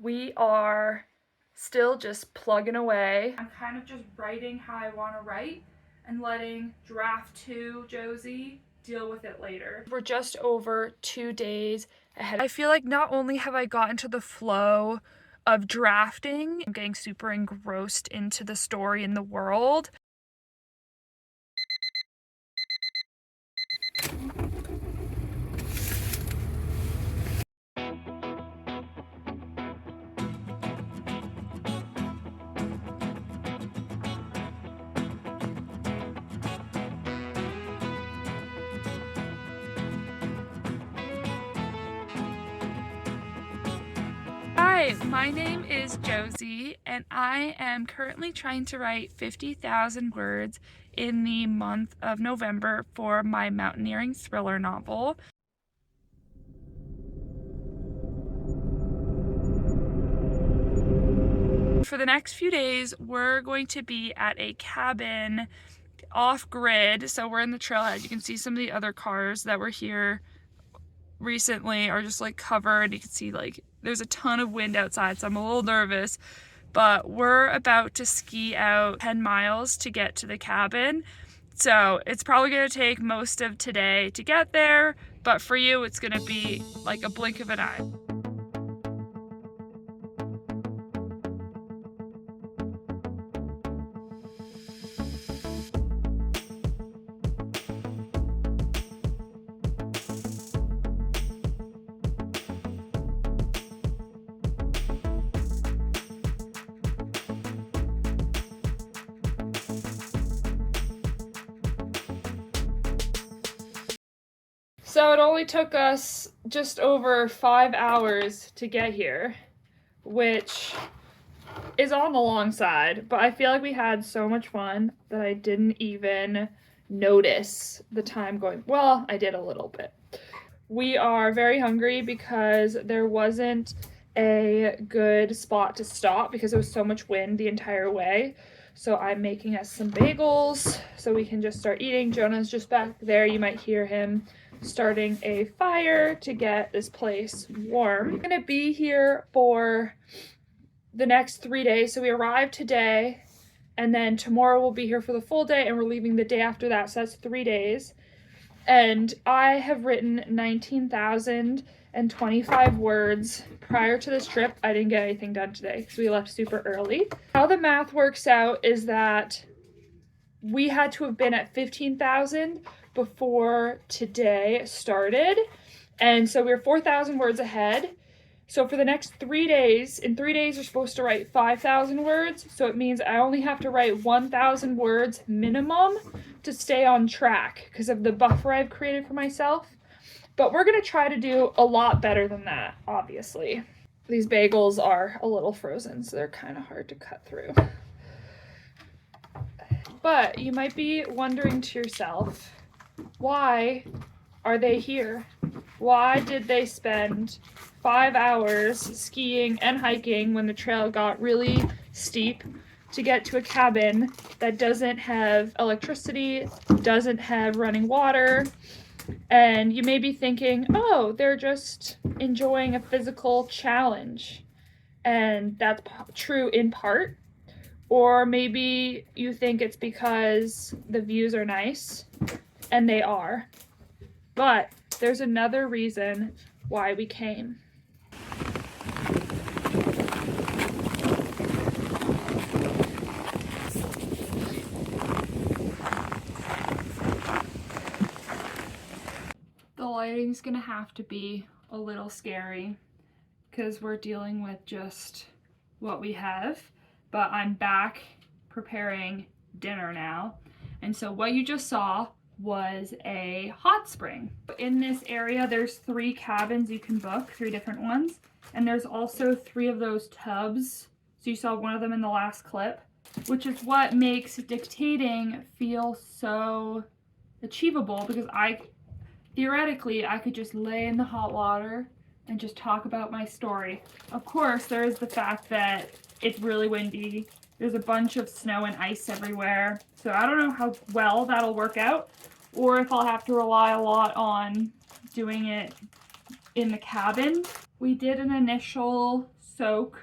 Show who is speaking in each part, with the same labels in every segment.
Speaker 1: We are still just plugging away. I'm kind of just writing how I want to write and letting draft 2 Josie deal with it later. We're just over 2 days ahead. I feel like not only have I gotten to the flow of drafting, I'm getting super engrossed into the story and the world. Hi, my name is Josie, and I am currently trying to write 50,000 words in the month of November for my mountaineering thriller novel. For the next few days, we're going to be at a cabin off-grid, so we're in the trailhead. You can see some of the other cars that were here recently are just like covered. You can see like there's a ton of wind outside, so I'm a little nervous, but we're about to ski out 10 miles to get to the cabin. So it's probably going to take most of today to get there, but for you it's going to be like a blink of an eye. So it only took us just over 5 hours to get here, which is on the long side, but I feel like we had so much fun that I didn't even notice the time going. Well, I did a little bit. We are very hungry because there wasn't a good spot to stop because there was so much wind the entire way. So I'm making us some bagels so we can just start eating. Jonah's just back there. You might hear him starting a fire to get this place warm. We're gonna be here for the next 3 days. So we arrived today, and then tomorrow we'll be here for the full day, and we're leaving the day after that. So that's 3 days. And I have written 19,025 words prior to this trip. I didn't get anything done today because we left super early. How the math works out is that we had to have been at 15,000 before today started. And so we were 4,000 words ahead. So for the next 3 days, in 3 days, we're supposed to write 5,000 words. So it means I only have to write 1,000 words minimum to stay on track because of the buffer I've created for myself. But we're going to try to do a lot better than that, obviously. These bagels are a little frozen, so they're kind of hard to cut through. But you might be wondering to yourself, why are they here? Why did they spend 5 hours skiing and hiking when the trail got really steep to get to a cabin that doesn't have electricity, doesn't have running water? And you may be thinking, oh, they're just enjoying a physical challenge. And that's true in part. Or maybe you think it's because the views are nice, and they are. But there's another reason why we came. The lighting's gonna have to be a little scary because we're dealing with just what we have, but I'm back preparing dinner now. And so what you just saw was a hot spring. In this area, there's 3 cabins you can book, 3 different ones. And there's also 3 of those tubs. So you saw one of them in the last clip, which is what makes dictating feel so achievable because theoretically, I could just lay in the hot water and just talk about my story. Of course, there is the fact that it's really windy. There's a bunch of snow and ice everywhere. So I don't know how well that'll work out, or if I'll have to rely a lot on doing it in the cabin. We did an initial soak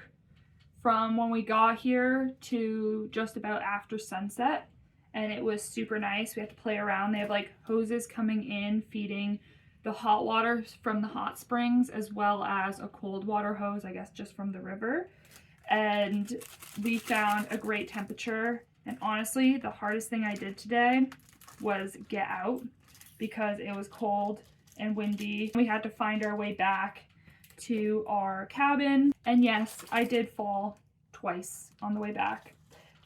Speaker 1: from when we got here to just about after sunset, and it was super nice. We had to play around. They have like hoses coming in feeding the hot water from the hot springs, as well as a cold water hose, I guess just from the river. And we found a great temperature. And honestly, the hardest thing I did today was get out because it was cold and windy. We had to find our way back to our cabin. And yes, I did fall twice on the way back.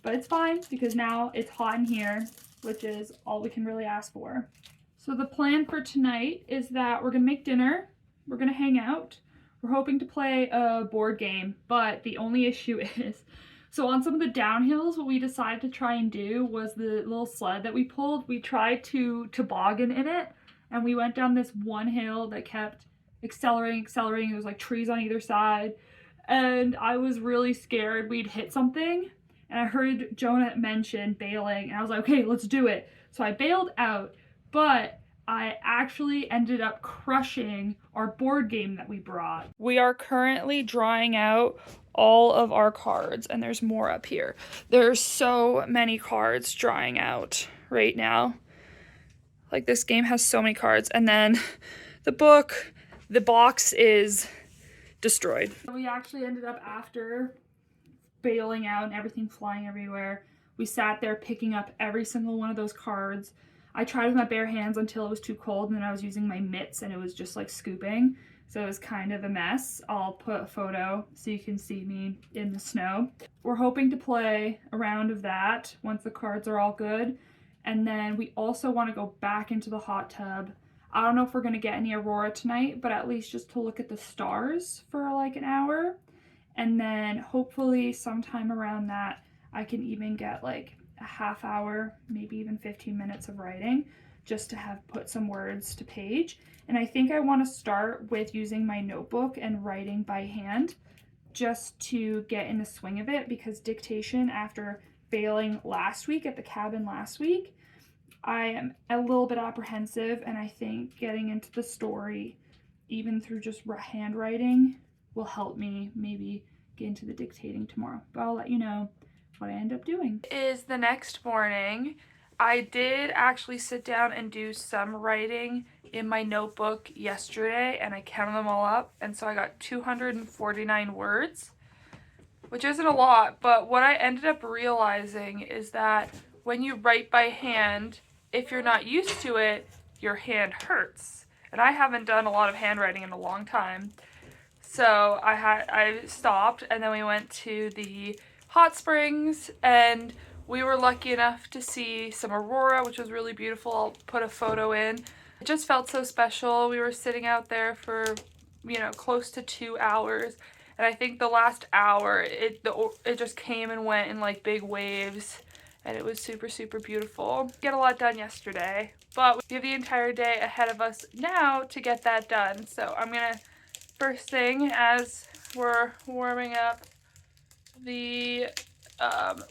Speaker 1: But it's fine because now it's hot in here, which is all we can really ask for. So the plan for tonight is that we're gonna make dinner, we're gonna hang out, we're hoping to play a board game, but the only issue is, so on some of the downhills, what we decided to try and do was the little sled that we pulled, we tried to toboggan in it, and we went down this one hill that kept accelerating. There was like trees on either side, and I was really scared we'd hit something, and I heard Jonah mention bailing, and I was like, okay, let's do it. So I bailed out, but I actually ended up crushing our board game that we brought. We are currently drawing out all of our cards, and there's more up here. There's so many cards drying out right now. Like, this game has so many cards, and then the box is destroyed. We actually ended up, after bailing out and everything flying everywhere, we sat there picking up every single one of those cards. I tried with my bare hands until it was too cold, and then I was using my mitts and it was just like scooping. So it was kind of a mess. I'll put a photo so you can see me in the snow. We're hoping to play a round of that once the cards are all good. And then we also want to go back into the hot tub. I don't know if we're going to get any aurora tonight, but at least just to look at the stars for like an hour. And then hopefully sometime around that, I can even get like a half hour, maybe even 15 minutes of writing, just to have put some words to page. And I think I want to start with using my notebook and writing by hand just to get in the swing of it, because dictation, after failing last week at the cabin last week, I am a little bit apprehensive, and I think getting into the story, even through just handwriting, will help me maybe get into the dictating tomorrow. But I'll let you know what I end up doing. It is the next morning. I did actually sit down and do some writing in my notebook yesterday, and I counted them all up, and so I got 249 words, which isn't a lot, but what I ended up realizing is that when you write by hand, if you're not used to it, your hand hurts. And I haven't done a lot of handwriting in a long time. So I stopped, and then we went to the hot springs, and we were lucky enough to see some aurora, which was really beautiful. I'll put a photo in. It just felt so special. We were sitting out there for, you know, close to 2 hours, and I think the last hour it just came and went in like big waves, and it was super, super beautiful. Get a lot done yesterday, but we have the entire day ahead of us now to get that done. So I'm gonna, first thing as we're warming up the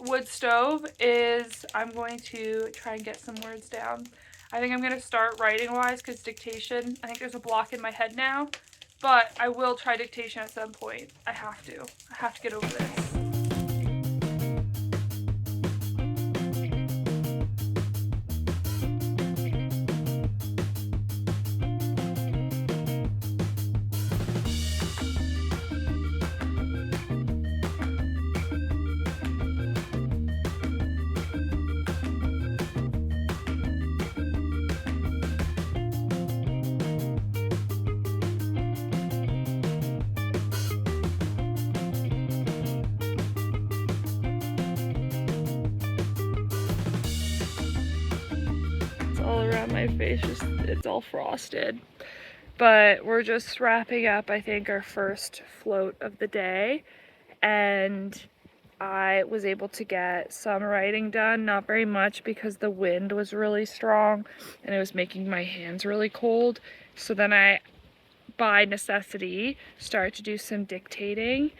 Speaker 1: wood stove, is I'm going to try and get some words down. I think I'm going to start writing wise, because dictation, I think there's a block in my head now, but I will try dictation at some point. I have to get over this. All around my face, just it's all frosted. But we're just wrapping up, I think, our first float of the day, and I was able to get some writing done, not very much because the wind was really strong and it was making my hands really cold. So then I, by necessity, started to do some dictating,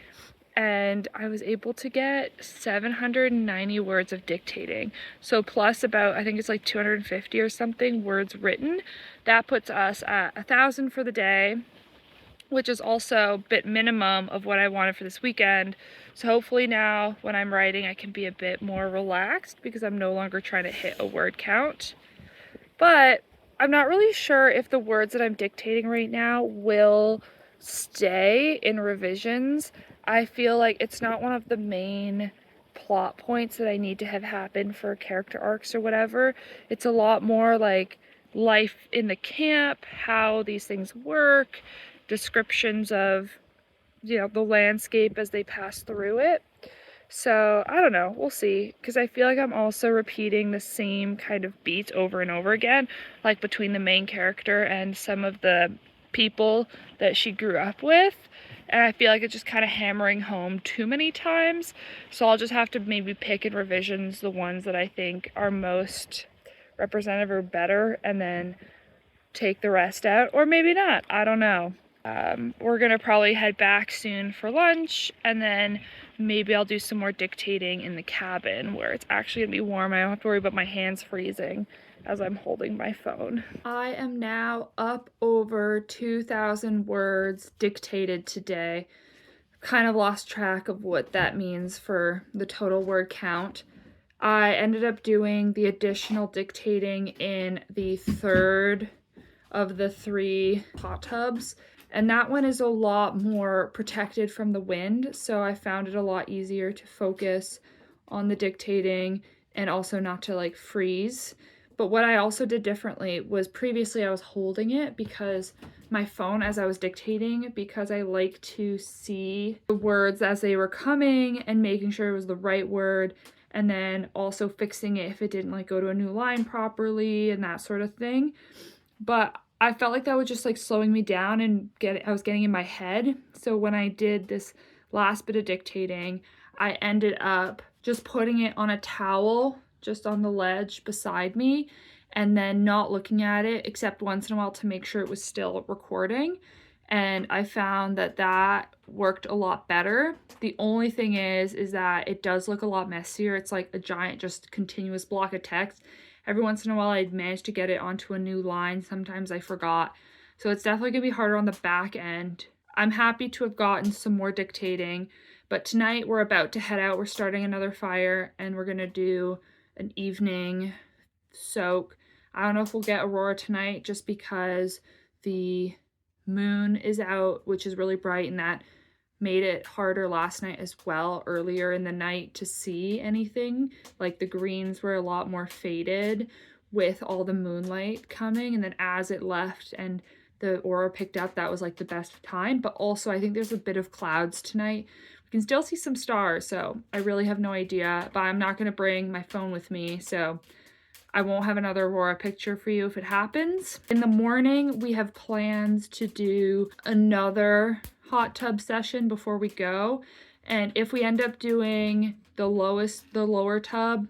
Speaker 1: and I was able to get 790 words of dictating. So plus about, I think it's like 250 or something words written. That puts us at 1,000 for the day. which is also a bit minimum of what I wanted for this weekend. So hopefully now when I'm writing, I can be a bit more relaxed because I'm no longer trying to hit a word count. But I'm not really sure if the words that I'm dictating right now will stay in revisions. I feel like it's not one of the main plot points that I need to have happen for character arcs or whatever. It's a lot more like life in the camp, how these things work, descriptions of, you know, the landscape as they pass through it. So I don't know, we'll see, because I feel like I'm also repeating the same kind of beats over and over again, like between the main character and some of the people that she grew up with, and I feel like it's just kind of hammering home too many times. So I'll just have to maybe pick in revisions the ones that I think are most representative or better, and then take the rest out, or maybe not, I don't know. We're gonna probably head back soon for lunch, and then maybe I'll do some more dictating in the cabin where it's actually gonna be warm. I don't have to worry about my hands freezing as I'm holding my phone. I am now up over 2,000 words dictated today. Kind of lost track of what that means for the total word count. I ended up doing the additional dictating in the third of the 3 hot tubs, and that one is a lot more protected from the wind, so I found it a lot easier to focus on the dictating and also not to like freeze. But what I also did differently was previously I was holding it because my phone as I was dictating, because I like to see the words as they were coming and making sure it was the right word, and then also fixing it if it didn't like go to a new line properly and that sort of thing. But I felt like that was just like slowing me down and I was getting in my head. So when I did this last bit of dictating, I ended up just putting it on a towel just on the ledge beside me and then not looking at it except once in a while to make sure it was still recording. And I found that that worked a lot better. The only thing is that it does look a lot messier. It's like a giant just continuous block of text. Every once in a while I'd manage to get it onto a new line. Sometimes I forgot. So it's definitely gonna be harder on the back end. I'm happy to have gotten some more dictating, but tonight we're about to head out. We're starting another fire and we're gonna do an evening soak. I don't know if we'll get Aurora tonight just because the moon is out, which is really bright, and that made it harder last night as well, earlier in the night, to see anything. Like the greens were a lot more faded with all the moonlight coming, and then as it left and the aura picked up, that was like the best time. But also I think there's a bit of clouds tonight. We can still see some stars, so I really have no idea, but I'm not gonna bring my phone with me, so I won't have another aurora picture for you if it happens. In the morning, we have plans to do another hot tub session before we go. And if we end up doing the lower tub,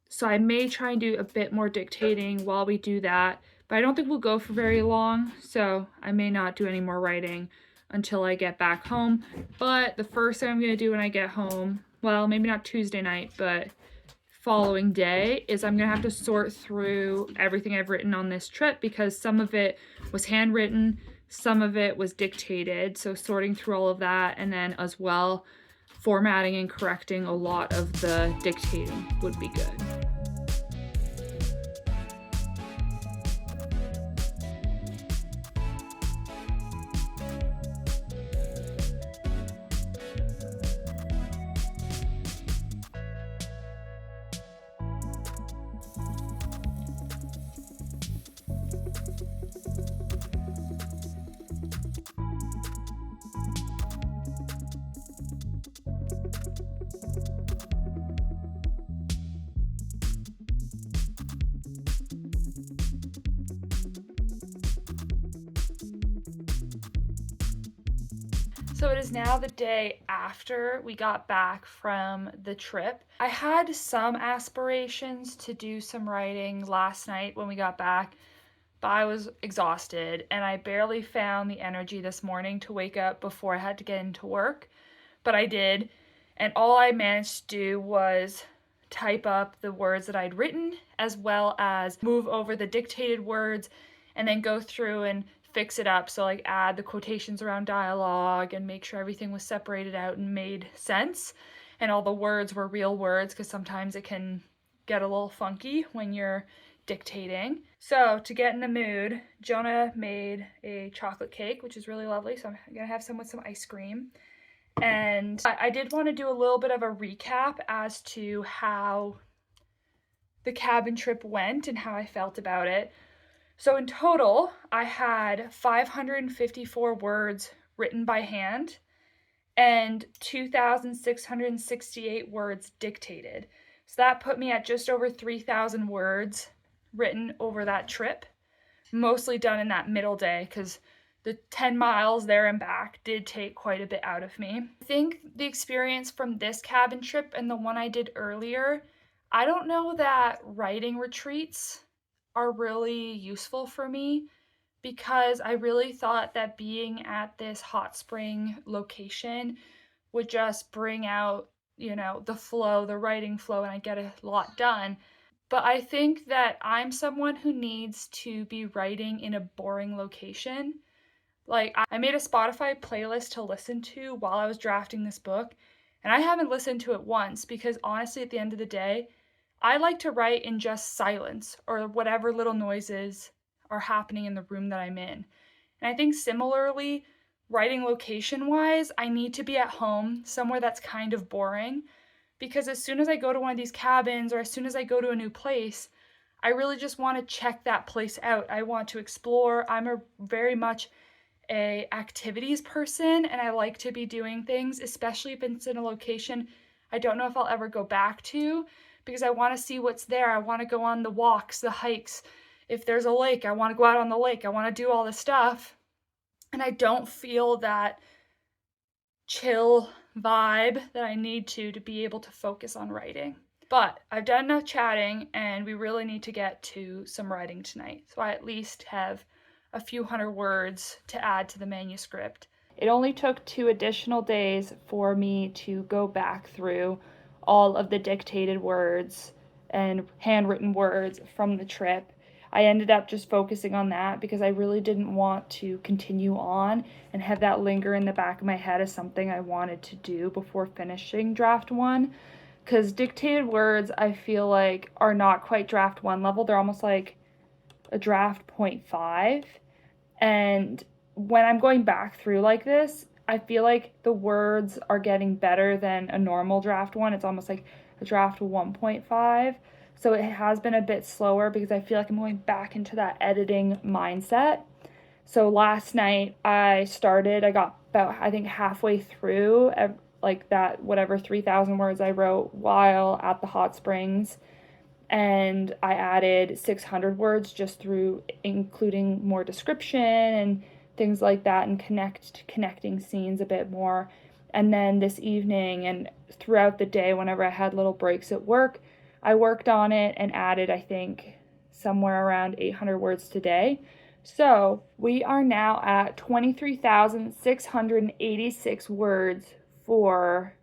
Speaker 1: so I may try and do a bit more dictating while we do that, but I don't think we'll go for very long. So I may not do any more writing until I get back home. But the first thing I'm gonna do when I get home, well, maybe not Tuesday night, but following day, is I'm gonna have to sort through everything I've written on this trip because some of it was handwritten, some of it was dictated, so sorting through all of that, and then as well formatting and correcting a lot of the dictating would be good. So it is now the day after we got back from the trip. I had some aspirations to do some writing last night when we got back, but I was exhausted and I barely found the energy this morning to wake up before I had to get into work, but I did. And all I managed to do was type up the words that I'd written as well as move over the dictated words and then go through and fix it up. So like add the quotations around dialogue and make sure everything was separated out and made sense. And all the words were real words, because sometimes it can get a little funky when you're dictating. So to get in the mood, Jonah made a chocolate cake, which is really lovely. So I'm gonna have some with some ice cream. And I did want to do a little bit of a recap as to how the cabin trip went and how I felt about it. So in total, I had 554 words written by hand and 2,668 words dictated. So that put me at just over 3,000 words written over that trip, mostly done in that middle day, because the 10 miles there and back did take quite a bit out of me. I think the experience from this cabin trip and the one I did earlier, I don't know that writing retreats are really useful for me, because I really thought that being at this hot spring location would just bring out, the flow, the writing flow, and I get a lot done. But I think that I'm someone who needs to be writing in a boring location. Like, I made a Spotify playlist to listen to while I was drafting this book, and I haven't listened to it once, because honestly, at the end of the day, I like to write in just silence or whatever little noises are happening in the room that I'm in. And I think similarly, writing location-wise, I need to be at home, somewhere that's kind of boring, because as soon as I go to one of these cabins or as soon as I go to a new place, I really just want to check that place out. I want to explore. I'm a very much a activities person, and I like to be doing things, especially if it's in a location I don't know if I'll ever go back to, because I want to see what's there. I want to go on the walks, the hikes. If there's a lake, I want to go out on the lake. I want to do all this stuff. And I don't feel that chill vibe that I need to be able to focus on writing. But I've done enough chatting, and we really need to get to some writing tonight. So I at least have a few hundred words to add to the manuscript. It only took 2 additional days for me to go back through all of the dictated words and handwritten words from the trip. I ended up just focusing on that because I really didn't want to continue on and have that linger in the back of my head as something I wanted to do before finishing draft 1. Because dictated words, I feel like, are not quite draft 1 level. They're almost like a draft 0.5. And when I'm going back through like this, I feel like the words are getting better than a normal draft 1. It's almost like a draft 1.5. So it has been a bit slower because I feel like I'm going back into that editing mindset. So last night I got about, I think, halfway through like that, whatever 3,000 words I wrote while at the hot springs. And I added 600 words just through including more description and things like that, and connecting scenes a bit more. And then this evening and throughout the day, whenever I had little breaks at work, I worked on it and added, I think, somewhere around 800 words today. So we are now at 23,686 words for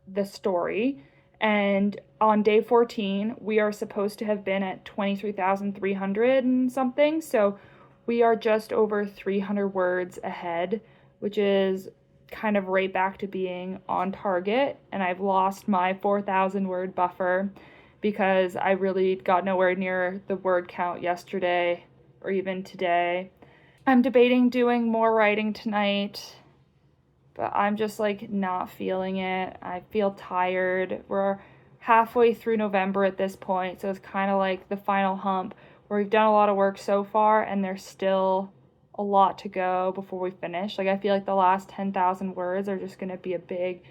Speaker 1: the story. And on day 14, we are supposed to have been at 23,300 and something. So we are just over 300 words ahead, which is kind of right back to being on target. And I've lost my 4,000 word buffer because I really got nowhere near the word count yesterday or even today. I'm debating doing more writing tonight, but I'm just like not feeling it. I feel tired. We're halfway through November at this point, so it's kind of like the final hump where we've done a lot of work so far and there's still a lot to go before we finish. Like, I feel like the last 10,000 words are just going to be a big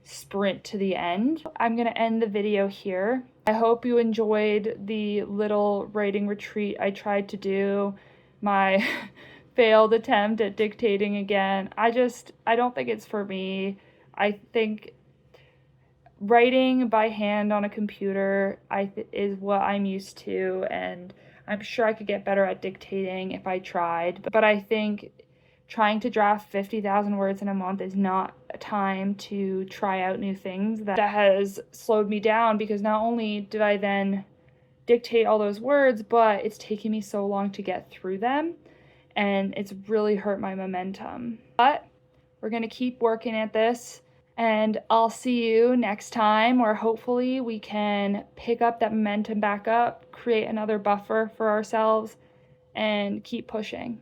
Speaker 1: sprint to the end. I'm going to end the video here. I hope you enjoyed the little writing retreat I tried to do, my failed attempt at dictating again. I don't think it's for me. I think writing by hand on a computer is what I'm used to, and I'm sure I could get better at dictating if I tried. But I think trying to draft 50,000 words in a month is not a time to try out new things. That has slowed me down, because not only did I then dictate all those words, but it's taking me so long to get through them. and it's really hurt my momentum. But we're gonna keep working at this, and I'll see you next time, where hopefully we can pick up that momentum back up, create another buffer for ourselves, and keep pushing.